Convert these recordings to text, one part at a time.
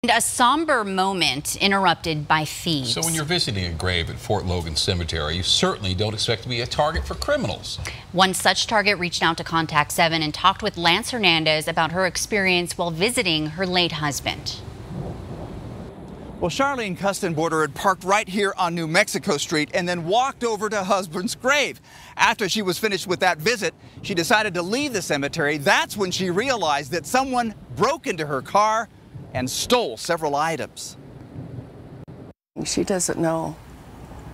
A somber moment interrupted by thieves. So when you're visiting a grave at Fort Logan Cemetery, you certainly don't expect to be a target for criminals. One such target reached out to Contact 7 and talked with Lance Hernandez about her experience while visiting her late husband. Well, Charlene Custenborder had parked right here on New Mexico Street and then walked over to husband's grave. After she was finished with that visit, she decided to leave the cemetery. That's when she realized that someone broke into her car and stole several items. She doesn't know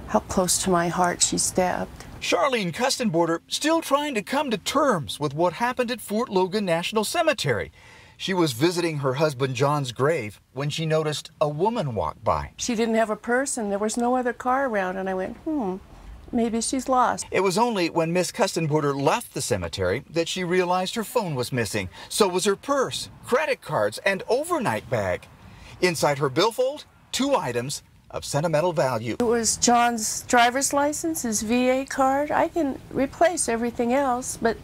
how close to my heart she stabbed. Charlene Custenborder still trying to come to terms with what happened at Fort Logan National Cemetery. She was visiting her husband John's grave when she noticed a woman walk by. She didn't have a purse and there was no other car around, and I went, maybe she's lost. It was only when Miss Custenborder left the cemetery that she realized her phone was missing. So was her purse, credit cards, and overnight bag. Inside her billfold, 2 items of sentimental value. It was John's driver's license, his VA card. I can replace everything else, but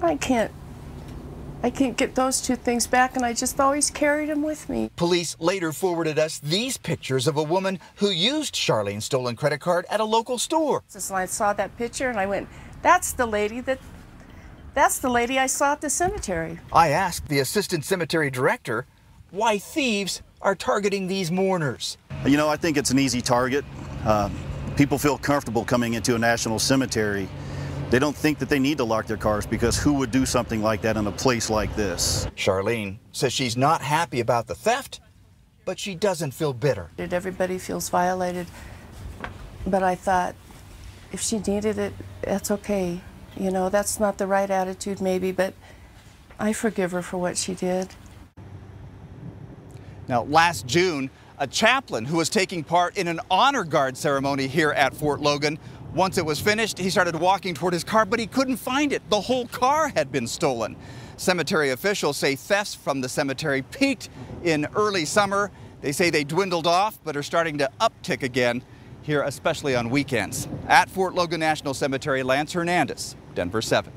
I can't get those 2 things back, and I just always carried them with me. Police later forwarded us these pictures of a woman who used Charlene's stolen credit card at a local store. So I saw that picture and I went, that's the lady I saw at the cemetery. I asked the assistant cemetery director why thieves are targeting these mourners. You know, I think it's an easy target. People feel comfortable coming into a national cemetery. They don't think that they need to lock their cars, because who would do something like that in a place like this? Charlene says she's not happy about the theft, but she doesn't feel bitter. Everybody feels violated, but I thought if she needed it, that's okay. You know, that's not the right attitude maybe, but I forgive her for what she did. Now, last June, a chaplain who was taking part in an honor guard ceremony here at Fort Logan, once it was finished, he started walking toward his car, but he couldn't find it. The whole car had been stolen. Cemetery officials say thefts from the cemetery peaked in early summer. They say they dwindled off, but are starting to uptick again here, especially on weekends. At Fort Logan National Cemetery, Lance Hernandez, Denver 7.